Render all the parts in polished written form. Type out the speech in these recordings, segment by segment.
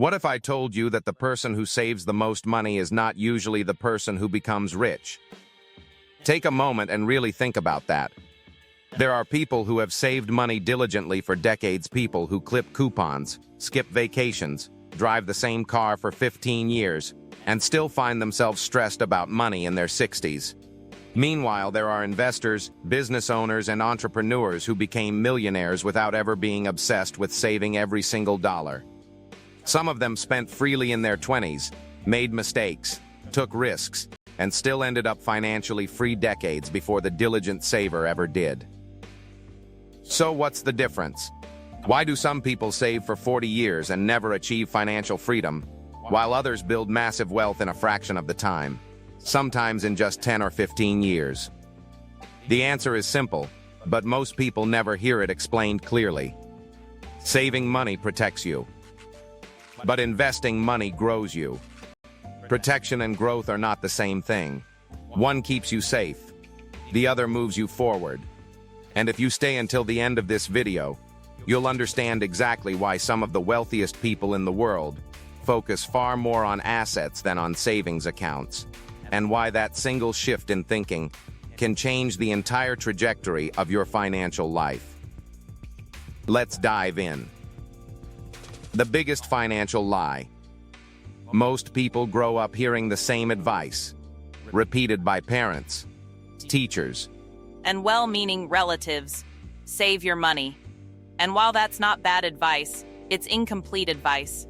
What if I told you that the person who saves the most money is not usually the person who becomes rich? Take a moment and really think about that. There are people who have saved money diligently for decades, people who clip coupons, skip vacations, drive the same car for 15 years, and still find themselves stressed about money in their 60s. Meanwhile, there are investors, business owners, and entrepreneurs who became millionaires without ever being obsessed with saving every single dollar. Some of them spent freely in their 20s, made mistakes, took risks, and still ended up financially free decades before the diligent saver ever did. So what's the difference? Why do some people save for 40 years and never achieve financial freedom, while others build massive wealth in a fraction of the time, sometimes in just 10 or 15 years? The answer is simple, but most people never hear it explained clearly. Saving money protects you. But investing money grows you. Protection and growth are not the same thing. One keeps you safe. The other moves you forward. And if you stay until the end of this video, you'll understand exactly why some of the wealthiest people in the world focus far more on assets than on savings accounts, and why that single shift in thinking can change the entire trajectory of your financial life. Let's dive in. The biggest financial lie. Most people grow up hearing the same advice, repeated by parents, teachers, and well-meaning relatives. Save your money. And while that's not bad advice, it's incomplete advice.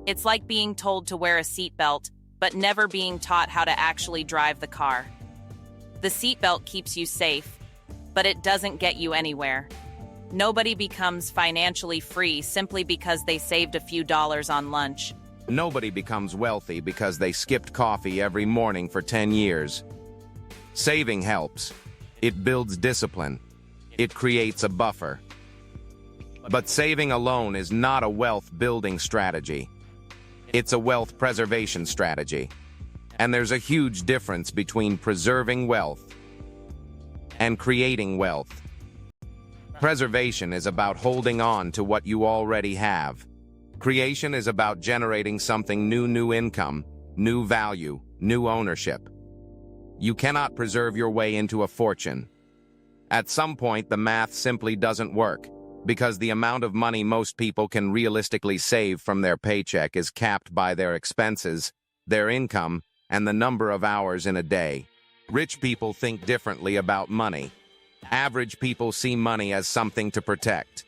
It's like being told to wear a seatbelt, but never being taught how to actually drive the car. The seatbelt keeps you safe, but it doesn't get you anywhere. Nobody becomes financially free simply because they saved a few dollars on lunch. Nobody becomes wealthy because they skipped coffee every morning for 10 years. Saving helps. It builds discipline. It creates a buffer. But saving alone is not a wealth-building strategy. It's a wealth preservation strategy. And there's a huge difference between preserving wealth and creating wealth. Preservation is about holding on to what you already have. Creation is about generating something new income, new value, new ownership. You cannot preserve your way into a fortune. At some point, the math simply doesn't work, because the amount of money most people can realistically save from their paycheck is capped by their expenses, their income, and the number of hours in a day. Rich people think differently about money. Average people see money as something to protect.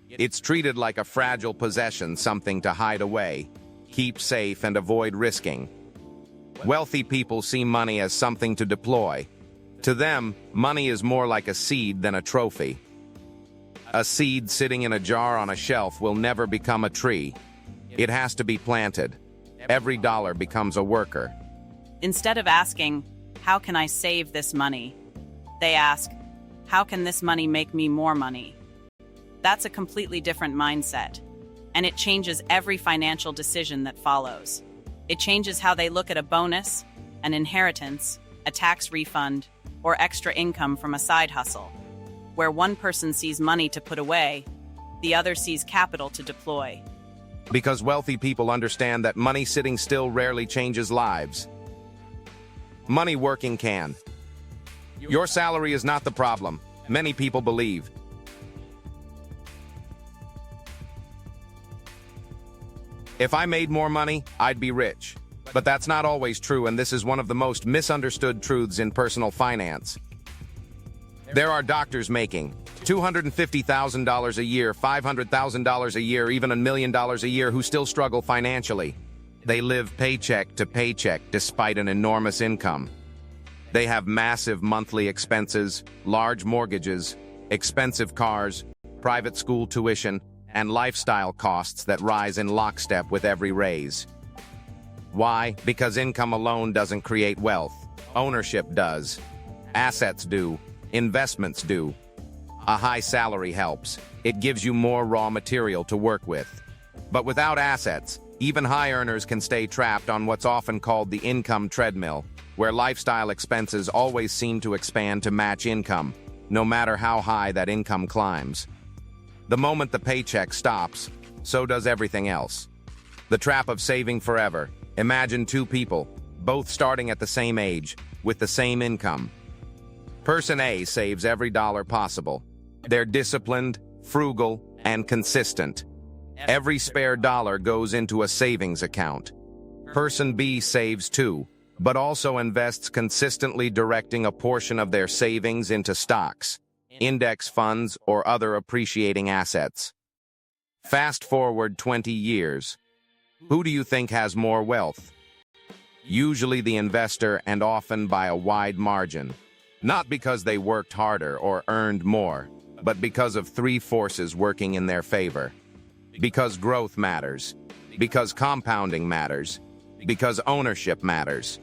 It's treated like a fragile possession, something to hide away, keep safe, and avoid risking. Wealthy people see money as something to deploy. To them, money is more like a seed than a trophy. A seed sitting in a jar on a shelf will never become a tree. It has to be planted. Every dollar becomes a worker. Instead of asking, "How can I save this money?" they ask, "How can this money make me more money?" That's a completely different mindset, and it changes every financial decision that follows. It changes how they look at a bonus, an inheritance, a tax refund, or extra income from a side hustle. Where one person sees money to put away, the other sees capital to deploy. Because wealthy people understand that money sitting still rarely changes lives. Money working can. Your salary is not the problem, many people believe. If I made more money, I'd be rich. But that's not always true, and this is one of the most misunderstood truths in personal finance. There are doctors making $250,000 a year, $500,000 a year, even $1 million a year who still struggle financially. They live paycheck to paycheck despite an enormous income. They have massive monthly expenses, large mortgages, expensive cars, private school tuition, and lifestyle costs that rise in lockstep with every raise. Why? Because income alone doesn't create wealth. Ownership does. Assets do. Investments do. A high salary helps. It gives you more raw material to work with. But without assets, even high earners can stay trapped on what's often called the income treadmill, where lifestyle expenses always seem to expand to match income, no matter how high that income climbs. The moment the paycheck stops, so does everything else. The trap of saving forever. Imagine two people, both starting at the same age, with the same income. Person A saves every dollar possible. They're disciplined, frugal, and consistent. Every spare dollar goes into a savings account. Person B saves too, but also invests consistently, directing a portion of their savings into stocks, index funds, or other appreciating assets. Fast forward 20 years. Who do you think has more wealth? Usually the investor, and often by a wide margin. Not because they worked harder or earned more, but because of three forces working in their favor. Because growth matters. Because compounding matters. Because ownership matters.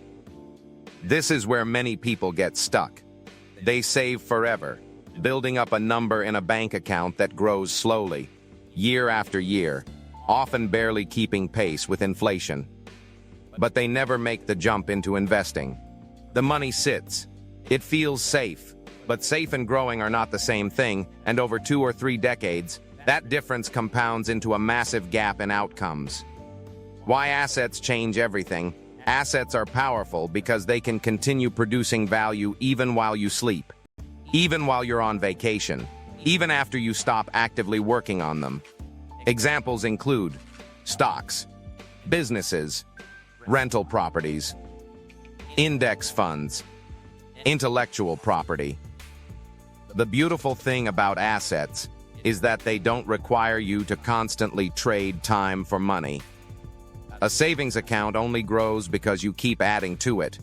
This is where many people get stuck. They save forever, building up a number in a bank account that grows slowly, year after year, often barely keeping pace with inflation. But they never make the jump into investing. The money sits. It feels safe, but safe and growing are not the same thing, and over 2 or 3 decades, that difference compounds into a massive gap in outcomes. Why assets change everything? Assets are powerful because they can continue producing value even while you sleep, even while you're on vacation, even after you stop actively working on them. Examples include stocks, businesses, rental properties, index funds, intellectual property. The beautiful thing about assets is that they don't require you to constantly trade time for money. A savings account only grows because you keep adding to it.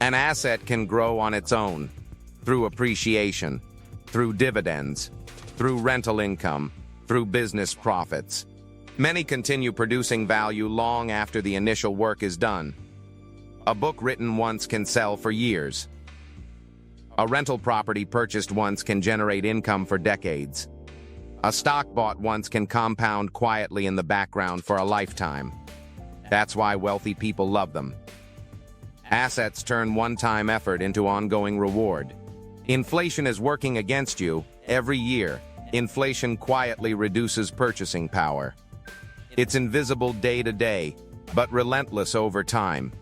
An asset can grow on its own, through appreciation, through dividends, through rental income, through business profits. Many continue producing value long after the initial work is done. A book written once can sell for years. A rental property purchased once can generate income for decades. A stock bought once can compound quietly in the background for a lifetime. That's why wealthy people love them. Assets turn one-time effort into ongoing reward. Inflation is working against you. Every year, inflation quietly reduces purchasing power. It's invisible day to day, but relentless over time.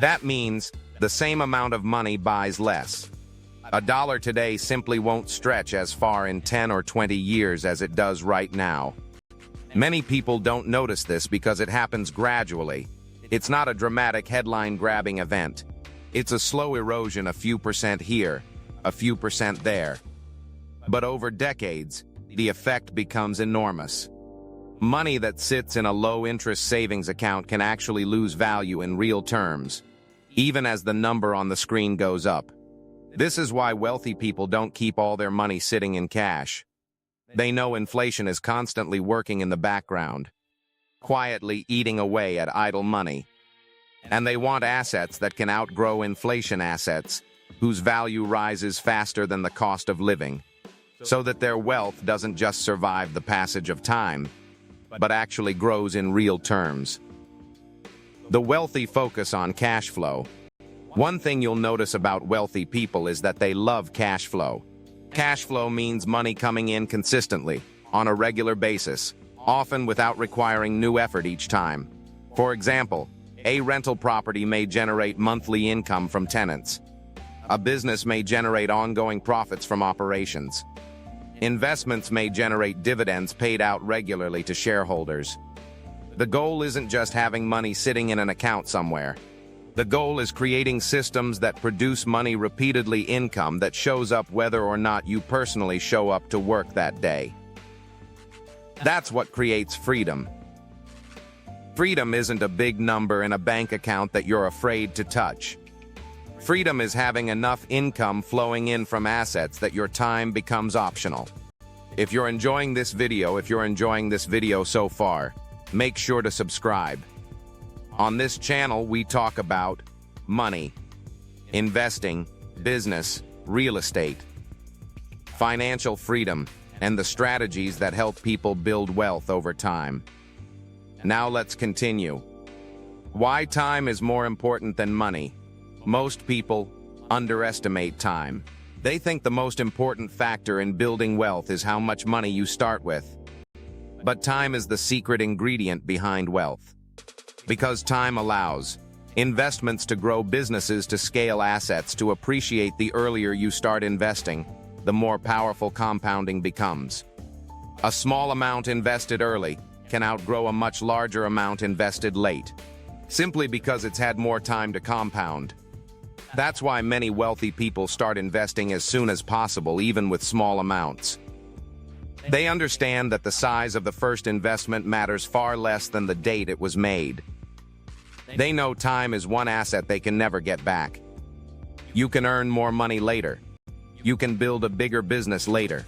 That means the same amount of money buys less. $1 today simply won't stretch as far in 10 or 20 years as it does right now. Many people don't notice this because it happens gradually. It's not a dramatic headline-grabbing event. It's a slow erosion, a few percent here, a few percent there. But over decades, the effect becomes enormous. Money that sits in a low-interest savings account can actually lose value in real terms, even as the number on the screen goes up. This is why wealthy people don't keep all their money sitting in cash. They know inflation is constantly working in the background, quietly eating away at idle money. And they want assets that can outgrow inflation, assets whose value rises faster than the cost of living, so that their wealth doesn't just survive the passage of time, but actually grows in real terms. The wealthy focus on cash flow. One thing you'll notice about wealthy people is that they love cash flow. Cash flow means money coming in consistently, on a regular basis, often without requiring new effort each time. For example, a rental property may generate monthly income from tenants. A business may generate ongoing profits from operations. Investments may generate dividends paid out regularly to shareholders. The goal isn't just having money sitting in an account somewhere. The goal is creating systems that produce money repeatedly, income that shows up whether or not you personally show up to work that day. That's what creates freedom. Freedom isn't a big number in a bank account that you're afraid to touch. Freedom is having enough income flowing in from assets that your time becomes optional. If you're enjoying this video so far, make sure to subscribe. On this channel, we talk about money, investing, business, real estate, financial freedom, and the strategies that help people build wealth over time. Now let's continue. Why time is more important than money. Most people underestimate time. They think the most important factor in building wealth is how much money you start with. But time is the secret ingredient behind wealth. Because time allows investments to grow, businesses to scale, assets to appreciate. The earlier you start investing, the more powerful compounding becomes. A small amount invested early can outgrow a much larger amount invested late, simply because it's had more time to compound. That's why many wealthy people start investing as soon as possible, even with small amounts. They understand that the size of the first investment matters far less than the date it was made. They know time is one asset they can never get back. You can earn more money later. You can build a bigger business later.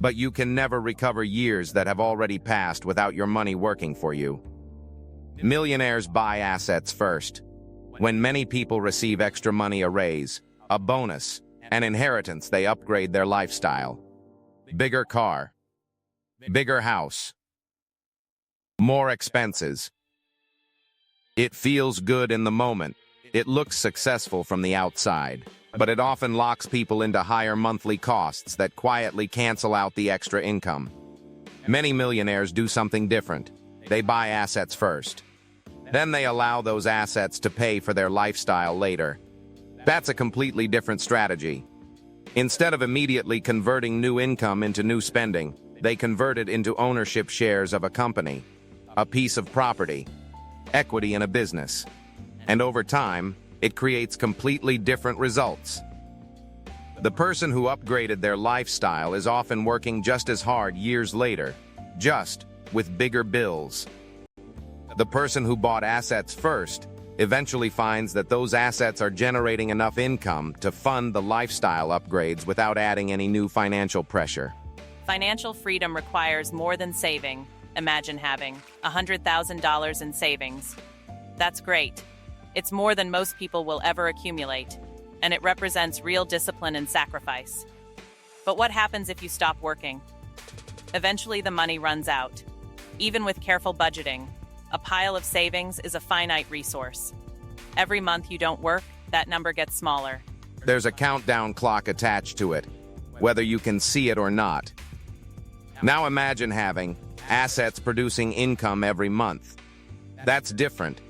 But you can never recover years that have already passed without your money working for you. Millionaires buy assets first. When many people receive extra money, a raise, a bonus, an inheritance, they upgrade their lifestyle. Bigger car, bigger house, more expenses. It feels good in the moment. It looks successful from the outside, but it often locks people into higher monthly costs that quietly cancel out the extra income. Many millionaires do something different. They buy assets first. Then they allow those assets to pay for their lifestyle later. That's a completely different strategy. Instead of immediately converting new income into new spending, they convert it into ownership shares of a company, a piece of property, equity in a business. And over time, it creates completely different results. The person who upgraded their lifestyle is often working just as hard years later, just with bigger bills. The person who bought assets first eventually finds that those assets are generating enough income to fund the lifestyle upgrades without adding any new financial pressure. Financial freedom requires more than saving. Imagine having $100,000 in savings. That's great. It's more than most people will ever accumulate, and it represents real discipline and sacrifice. But what happens if you stop working? Eventually, the money runs out. Even with careful budgeting, a pile of savings is a finite resource. Every month you don't work, that number gets smaller. There's a countdown clock attached to it, whether you can see it or not. Now imagine having assets producing income every month. That's different.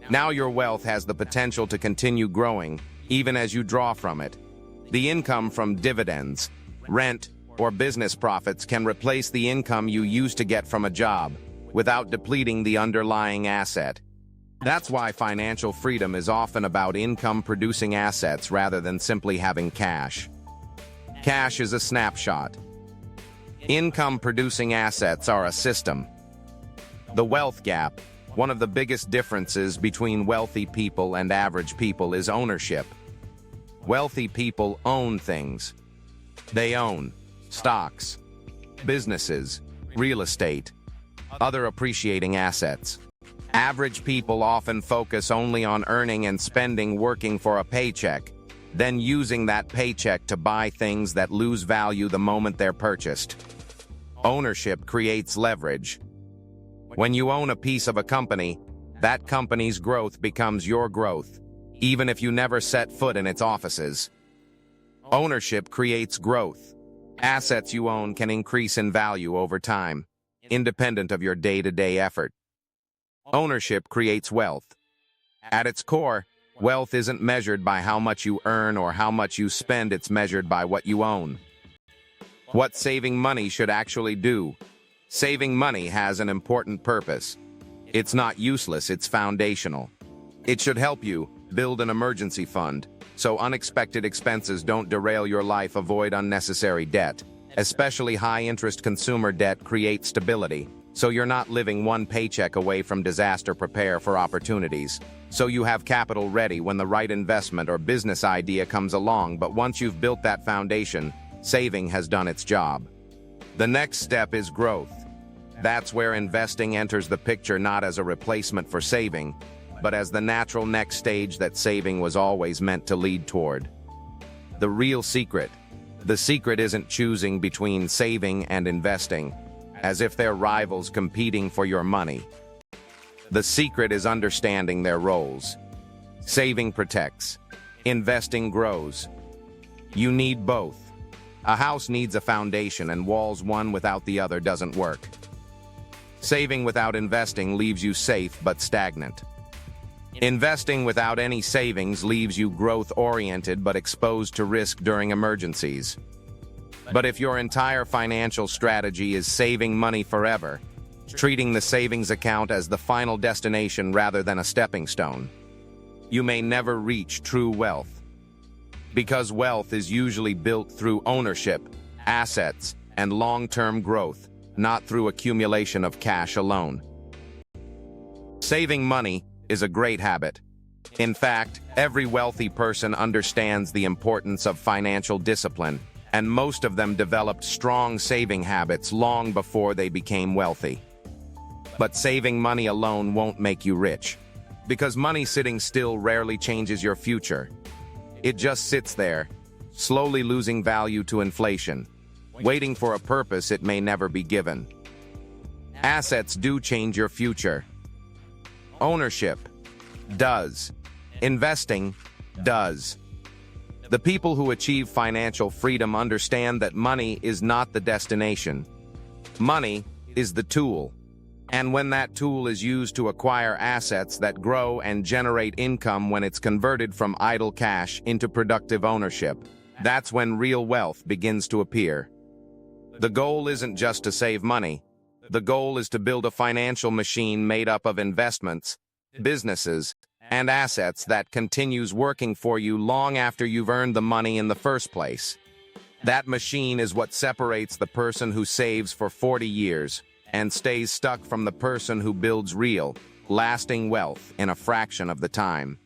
Now your wealth has the potential to continue growing, even as you draw from it. The income from dividends, rent, or business profits can replace the income you used to get from a job, without depleting the underlying asset. That's why financial freedom is often about income-producing assets rather than simply having cash. Cash is a snapshot. Income-producing assets are a system. The wealth gap, one of the biggest differences between wealthy people and average people, is ownership. Wealthy people own things. They own stocks, businesses, real estate, other appreciating assets. Average people often focus only on earning and spending, working for a paycheck, then using that paycheck to buy things that lose value the moment they're purchased. Ownership creates leverage. When you own a piece of a company, that company's growth becomes your growth, even if you never set foot in its offices. Ownership creates growth. Assets you own can increase in value over time, independent of your day-to-day effort. Ownership creates wealth. At its core, wealth isn't measured by how much you earn or how much you spend, it's measured by what you own. What saving money should actually do. Saving money has an important purpose. It's not useless, it's foundational. It should help you build an emergency fund, so unexpected expenses don't derail your life. Avoid unnecessary debt. Especially high-interest consumer debt creates stability, so you're not living one paycheck away from disaster. Prepare for opportunities, so you have capital ready when the right investment or business idea comes along. But once you've built that foundation, saving has done its job. The next step is growth. That's where investing enters the picture, not as a replacement for saving, but as the natural next stage that saving was always meant to lead toward. The real secret. The secret isn't choosing between saving and investing, as if they're rivals competing for your money. The secret is understanding their roles. Saving protects. Investing grows. You need both. A house needs a foundation, and walls one without the other doesn't work. Saving without investing leaves you safe but stagnant. Investing without any savings leaves you growth-oriented but exposed to risk during emergencies. But if your entire financial strategy is saving money forever, treating the savings account as the final destination rather than a stepping stone, you may never reach true wealth. Because wealth is usually built through ownership, assets, and long-term growth, not through accumulation of cash alone. Saving money is a great habit. In fact, every wealthy person understands the importance of financial discipline, and most of them developed strong saving habits long before they became wealthy. But saving money alone won't make you rich, because money sitting still rarely changes your future. It just sits there, slowly losing value to inflation, waiting for a purpose it may never be given. Assets do change your future. Ownership does. Investing does. The people who achieve financial freedom understand that money is not the destination. Money is the tool. And when that tool is used to acquire assets that grow and generate income, when it's converted from idle cash into productive ownership, that's when real wealth begins to appear. The goal isn't just to save money. The goal is to build a financial machine made up of investments, businesses, and assets that continues working for you long after you've earned the money in the first place. That machine is what separates the person who saves for 40 years and stays stuck from the person who builds real, lasting wealth in a fraction of the time.